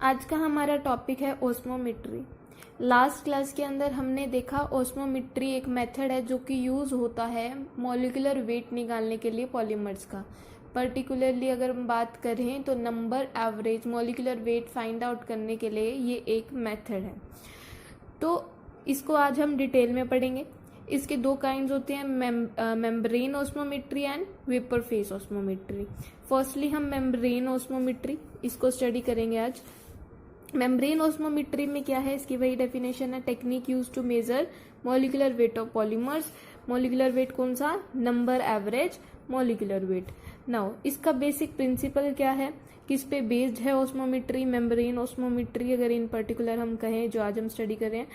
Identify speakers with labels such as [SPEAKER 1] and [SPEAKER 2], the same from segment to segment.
[SPEAKER 1] आज का हमारा टॉपिक है ओस्मोमेट्री। लास्ट क्लास के अंदर हमने देखा ओस्मोमेट्री एक मेथड है जो कि यूज़ होता है मॉलिक्यूलर वेट निकालने के लिए पॉलीमर्स का। पर्टिकुलरली अगर हम बात करें तो number average molecular weight find out करने के लिए ये एक मेथड है। तो इसको आज हम डिटेल में पढ़ेंगे। इसके दो काइंड्स होते हैं, membrane osmometry and vapour phase osmometry. Firstly हम मेम्ब्रेन ओस्मोमेट्री इसको स्टडी करेंगे आज। मेम्ब्रेन ओस्मोमेट्री में क्या है, इसकी वही डेफिनेशन है, technique use to measure molecular weight of polymers. Molecular weight कौन सा, number average molecular weight. Now इसका बेसिक प्रिंसिपल क्या है, किस पे बेस्ड है ओस्मोमेट्री, मेम्ब्रेन ओस्मोमेट्री अगर इन पर्टिकुलर हम कहें जो आज हम स्टडी कर रहे हैं।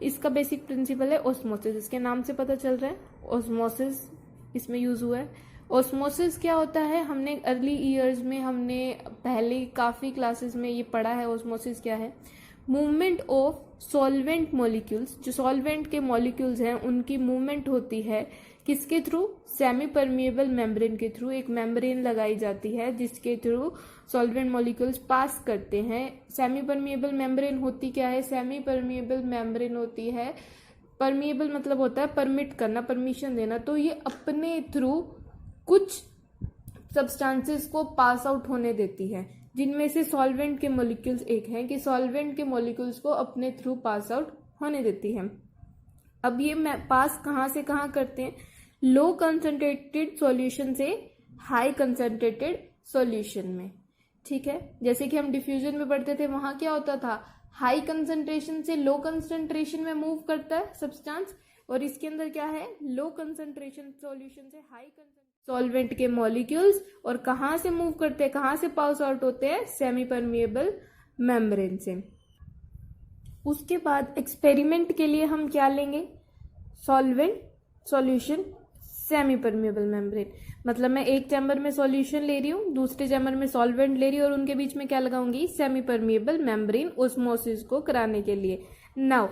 [SPEAKER 1] इसका बेसिक प्रिंसिपल है ओस्मोसिस। इसके नाम से पता चल रहा है ओस्मोसिस इसमें यूज हुआ है। ओस्मोसिस क्या होता है, हमने अर्ली ईयर्स में हमने पहले काफी क्लासेस में ये पढ़ा है। ओस्मोसिस क्या है, मूवमेंट ऑफ सॉल्वेंट मॉलिक्यूल्स, जो सॉल्वेंट के मॉलिक्यूल्स हैं उनकी मूवमेंट होती है किसके थ्रू, सेमी परमिएबल मेम्ब्रेन के थ्रू। एक मेम्ब्रेन लगाई जाती है जिसके थ्रू सॉल्वेंट मॉलिक्यूल्स पास करते हैं। सेमी परमिएबल मेम्ब्रेन होती क्या है, सेमी परमिएबल मेम्ब्रेन होती है, परमिएबल मतलब होता है परमिट करना, परमिशन देना। तो ये अपने थ्रू कुछ सब्सटेंसेस को पास आउट होने देती है, जिनमें से सॉल्वेंट के मॉलिक्यूल्स एक हैं कि सॉल्वेंट के मॉलिक्यूल्स को अपने थ्रू पास आउट होने देती है। अब ये पास कहाँ से कहाँ करते हैं, लो कंसंट्रेटेड सॉल्यूशन से हाई कंसंट्रेटेड सॉल्यूशन में। ठीक है, जैसे कि हम डिफ्यूजन में पढ़ते थे, वहां क्या होता था, हाई कंसंट्रेशन से लो कंसंट्रेशन में मूव करता है सब्सटेंस, और इसके अंदर क्या है, लो कंसंट्रेशन सॉल्यूशन से हाई सॉल्वेंट के मॉलिक्यूल्स, और कहाँ से मूव करते हैं, कहाँ से पास आउट होते हैं, सेमी परमिएबल मेम्ब्रेन से। उसके बाद एक्सपेरिमेंट के लिए हम क्या लेंगे, solvent solution semi permeable membrane. मतलब मैं एक चैम्बर में सॉल्यूशन ले रही हूँ, दूसरे चैम्बर में सॉल्वेंट ले रही हूँ, और उनके बीच में क्या लगाऊंगी, सेमी परमिएबल मेम्ब्रेन ओस्मोसिस को कराने के लिए। नाउ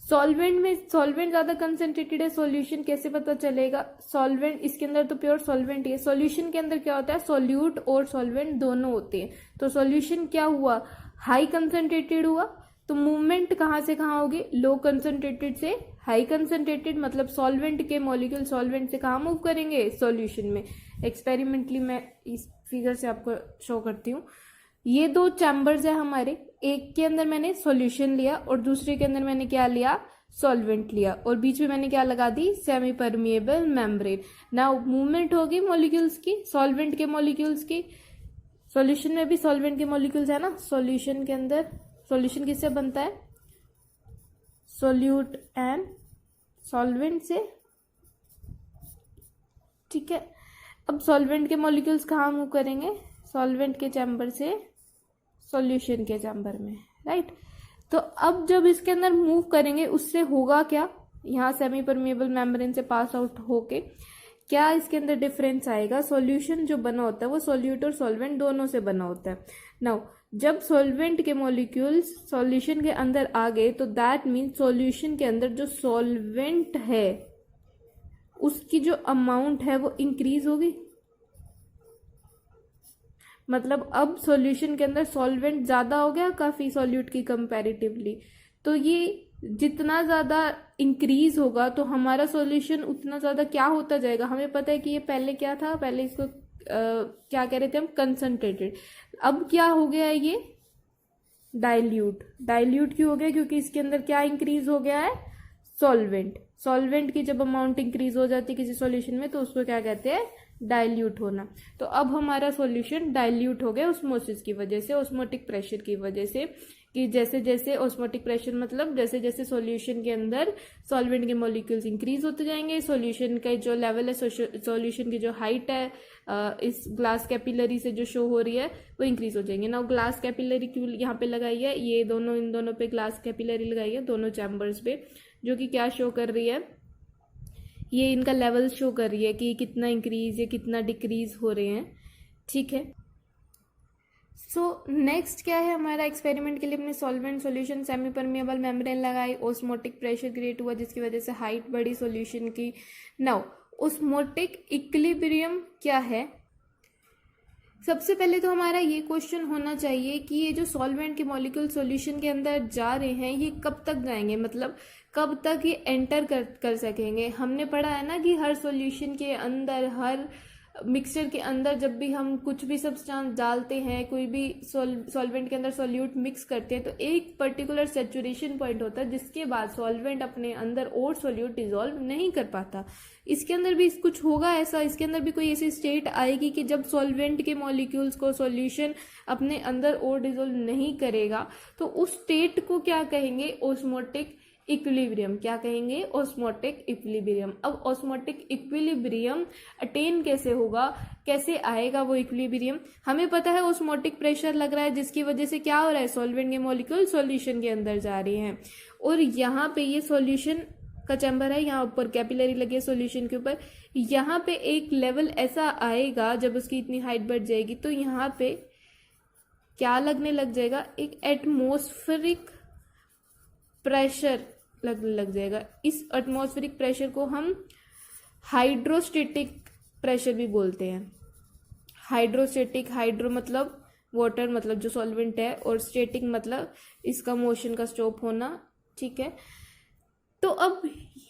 [SPEAKER 1] सॉल्वेंट में सॉल्वेंट ज्यादा कंसंट्रेटेड है, सॉल्यूशन कैसे पता चलेगा, सॉल्वेंट इसके अंदर तो प्योर सॉल्वेंट ही है। सॉल्यूशन के अंदर क्या होता है, सॉल्यूट और सॉल्वेंट दोनों होते हैं। तो सॉल्यूशन क्या हुआ, हाई कंसंट्रेटेड हुआ, तो मूवमेंट कहाँ से कहाँ होगी, लो कंसंट्रेटेड से हाई कंसंट्रेटेड, मतलब सॉल्वेंट के मॉलिक्यूल सॉल्वेंट से कहाँ मूव करेंगे, सॉल्यूशन में। एक्सपेरिमेंटली मैं इस फिगर से आपको शो करती हूँ। ये दो चैम्बर्स है हमारे, एक के अंदर मैंने सॉल्यूशन लिया और दूसरे के अंदर मैंने क्या लिया, सॉल्वेंट लिया, और बीच में मैंने क्या लगा दी, semi permeable membrane. Now movement होगी मॉलिक्यूल्स की, सॉल्वेंट के मॉलिक्यूल्स की। सॉल्यूशन में भी सॉल्वेंट के मॉलिक्यूल्स है ना, सॉल्यूशन के अंदर सॉल्यूशन किससे बनता है, सोल्यूट एंड सॉल्वेंट से। ठीक है, अब सॉल्वेंट के मॉलिक्यूल्स कहाँ मूव करेंगे, सॉल्वेंट के चैम्बर से सॉल्यूशन के चैम्बर में, राइट। तो अब जब इसके अंदर मूव करेंगे उससे होगा क्या, यहाँ सेमी परमिएबल मेम्ब्रेन से पास आउट होके क्या इसके अंदर डिफरेंस आएगा, सॉल्यूशन जो बना होता है वो सॉल्यूट और सॉल्वेंट दोनों से बना होता है। नाउ जब सॉल्वेंट के मॉलिक्यूल्स सॉल्यूशन के अंदर आ गए तो दैट मीन सॉल्यूशन के अंदर जो सॉल्वेंट है उसकी जो अमाउंट है वो इंक्रीज होगी। मतलब अब सॉल्यूशन के अंदर सॉल्वेंट ज्यादा हो गया काफी सॉल्यूट की कंपैरेटिवली। तो ये जितना ज्यादा इंक्रीज होगा तो हमारा सॉल्यूशन उतना ज्यादा क्या होता जाएगा। हमें पता है कि ये पहले क्या था, पहले इसको क्या कह रहे थे हम, कंसंट्रेटेड। अब क्या हो गया है, ये डाइल्यूट। डाइल्यूट क्यों हो गया, क्योंकि इसके अंदर क्या इंक्रीज हो गया है, सॉल्वेंट। सॉल्वेंट की जब अमाउंट इंक्रीज हो जाती है किसी सॉल्यूशन में तो उसको क्या कहते हैं, डाइल्यूट होना। तो अब हमारा सॉल्यूशन डाइल्यूट हो गया ओस्मोसिस की वजह से, ओस्मोटिक प्रेशर की वजह से, कि जैसे जैसे ओस्मोटिक प्रेशर मतलब जैसे जैसे सॉल्यूशन के अंदर सॉल्वेंट के मॉलिक्यूल्स इंक्रीज होते जाएंगे, सॉल्यूशन का जो लेवल है, सॉल्यूशन की जो हाइट है इस ग्लास कैपिलरी से जो शो हो रही है वो इंक्रीज हो जाएंगे। नाउ ग्लास कैपिलरी क्यों यहाँ पे लगाई है, ये दोनों इन दोनों पे ग्लास कैपिलरी लगाई है, दोनों चैम्बर्स पे, जो कि क्या शो कर रही है, ये इनका लेवल शो कर रही है कि कितना इंक्रीज या कितना डिक्रीज हो रहे हैं। ठीक है, सो नेक्स्ट क्या है हमारा, एक्सपेरिमेंट के लिए हमने solvent solution semi permeable membrane लगाई, ओस्मोटिक प्रेशर क्रिएट हुआ जिसकी वजह से हाइट बढ़ी सॉल्यूशन की। नाउ ओस्मोटिक इक्विलिब्रियम क्या है, सबसे पहले तो हमारा ये क्वेश्चन होना चाहिए कि ये जो सॉल्वेंट के मॉलिक्यूल सॉल्यूशन के अंदर जा रहे हैं ये कब तक जाएंगे, मतलब कब तक ये एंटर कर सकेंगे। हमने पढ़ा है ना कि हर सॉल्यूशन के अंदर, हर मिक्सचर के अंदर जब भी हम कुछ भी सब्सटेंस डालते हैं, कोई भी सॉल्वेंट के अंदर सॉल्यूट मिक्स करते हैं, तो एक पर्टिकुलर सेचुरेशन पॉइंट होता है जिसके बाद सॉल्वेंट अपने अंदर और सॉल्यूट डिसॉल्व नहीं कर पाता। इसके अंदर भी कुछ होगा ऐसा, इसके अंदर भी कोई ऐसी स्टेट आएगी कि जब सॉल्वेंट के मॉलिक्यूल्स को सॉल्यूशन अपने अंदर और डिसॉल्व नहीं करेगा, तो उस स्टेट को क्या कहेंगे, ऑस्मोटिक इक्विलिब्रियम। क्या कहेंगे, ऑस्मोटिक इक्विलिब्रियम। अब ऑस्मोटिक इक्विलिब्रियम अटेन कैसे होगा, कैसे आएगा वो इक्विलिब्रियम। हमें पता है ऑस्मोटिक प्रेशर लग रहा है जिसकी वजह से क्या हो रहा है, सॉल्वेंट के मॉलिक्यूल सॉल्यूशन के अंदर जा रहे हैं, और यहाँ पे ये सॉल्यूशन का चैम्बर है, यहाँ ऊपर कैपिलरी लगी है सॉल्यूशन के ऊपर। यहाँ पे एक लेवल ऐसा आएगा जब उसकी इतनी हाइट बढ़ जाएगी तो यहाँ पे क्या लगने लग जाएगा, एक एटमॉस्फेरिक प्रेशर लगने लग जाएगा। इस एटमॉस्फेरिक प्रेशर को हम हाइड्रोस्टेटिक प्रेशर भी बोलते हैं। हाइड्रोस्टेटिक, हाइड्रो मतलब वाटर, मतलब जो सॉल्वेंट है, और स्टेटिक मतलब इसका मोशन का स्टॉप होना, ठीक है। तो अब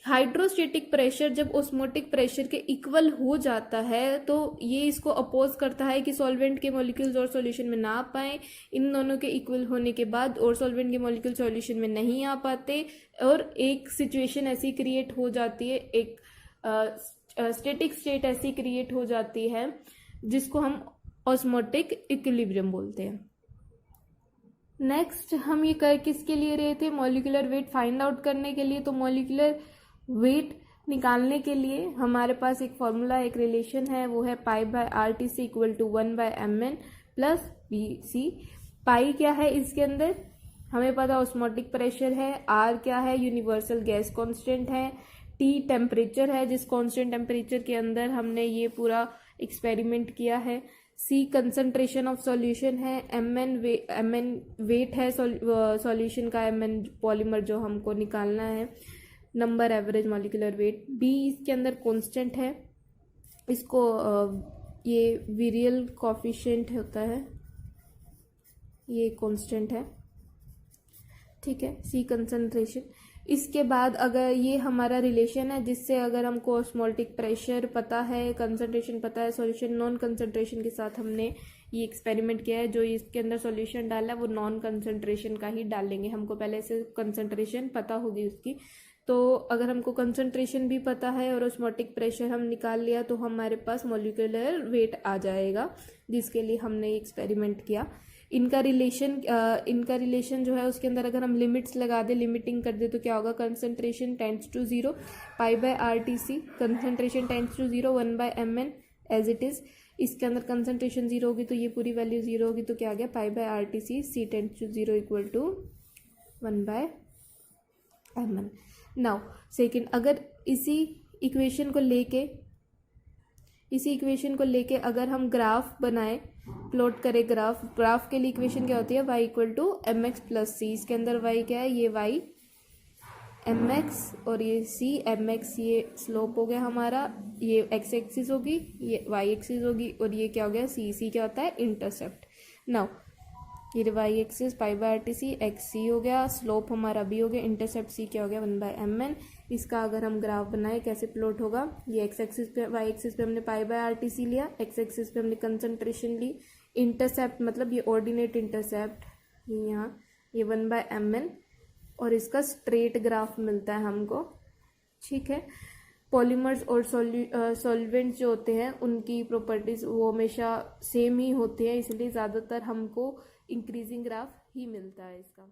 [SPEAKER 1] हाइड्रोस्टेटिक प्रेशर जब ऑस्मोटिक प्रेशर के इक्वल हो जाता है तो ये इसको अपोज करता है कि सॉल्वेंट के मॉलिक्यूल्स और सॉल्यूशन में ना आ पाए। इन दोनों के इक्वल होने के बाद और सॉल्वेंट के मॉलिक्यूल सॉल्यूशन में नहीं आ पाते, और एक सिचुएशन ऐसी क्रिएट हो जाती है, एक स्टेटिक स्टेट ऐसी क्रिएट हो जाती है जिसको हम ऑस्मोटिक इक्विलिब्रियम बोलते हैं। नेक्स्ट हम ये कर किसके लिए रहे थे, मॉलिक्यूलर वेट फाइंड आउट करने के लिए। तो मॉलिक्यूलर वेट निकालने के लिए हमारे पास एक फॉर्मूला, एक रिलेशन है, वो है π/RTC equal to 1/mn plus BC। Pi क्या है इसके अंदर, हमें पता ऑस्मोटिक प्रेशर है, R क्या है, यूनिवर्सल गैस कांस्टेंट है, T टेम्परेचर है जिस कांस्टेंट टेम्परेचर के अंदर हमने ये पूरा एक्सपेरिमेंट किया है, C कंसंट्रेशन ऑफ सॉल्यूशन है, mn वेट है सॉल्यूशन का, mn पॉलीमर जो हमको निकालना है, number average molecular wait, B इसके अंदर कांस्टेंट है, इसको ये विरियल कोफिशिएंट होता है, ये कांस्टेंट है, ठीक है। C concentration. इसके बाद अगर ये हमारा रिलेशन है जिससे अगर हमको ऑस्मोटिक प्रेशर पता है, कंसंट्रेशन पता है, सॉल्यूशन नॉन कंसंट्रेशन के साथ हमने ये एक्सपेरिमेंट किया है, जो इसके अंदर सॉल्यूशन डाला है वो नॉन कंसंट्रेशन का ही डालेंगे। हमको पहले से कंसंट्रेशन पता होगी उसकी, तो अगर हमको कंसंट्रेशन भी पता है और ऑस्मोटिक प्रेशर हम निकाल लिया तो हमारे पास मॉलिक्यूलर वेट आ जाएगा जिसके लिए हमने एक्सपेरिमेंट किया। इनका रिलेशन जो है उसके अंदर अगर हम लिमिट्स लगा दे, लिमिटिंग कर दे, तो क्या होगा, concentration tends to 0, π/RTC concentration tends to 0, 1/mn as it is. इसके अंदर कंसंट्रेशन 0 होगी तो ये पूरी वैल्यू 0 होगी, तो क्या आ गया, π/RTC C tends to 0 equal to 1/mn। Now second, अगर इसी इक्वेशन को लेके अगर हम ग्राफ बनाए, प्लॉट करें ग्राफ के लिए इक्वेशन क्या होती है, y equal to mx plus c। इसके अंदर y क्या है, ये y mx और ये c mx, ये स्लोप हो गया हमारा, ये x एक्सिस होगी, ये y एक्सिस होगी, और ये क्या हो गया, c क्या होता है, इंटरसेप्ट। नाउ ये y एक्सिस π/RTC xc हो गया, स्लोप हमारा b हो गया, इंटरसेप्ट c क्या हो गया, 1/mn। इसका अगर हम ग्राफ बनाए कैसे प्लॉट होगा, ये x एक्सिस पे, y एक्सिस पे हमने π/RTC लिया, x एक्सिस पे हमने कंसंट्रेशन ली, इंटरसेप्ट मतलब ये ऑर्डिनेट इंटरसेप्ट यहाँ, ये 1/mn, और इसका स्ट्रेट ग्राफ मिलता है हमको, ठीक है। पॉलीमर्स और सॉल्वेंट्स जो होते हैं उनकी प्रॉपर्टीज वो हमेशा सेम ही होती है, इसलिए ज़्यादातर हमको इंक्रीजिंग ग्राफ ही मिलता है इसका।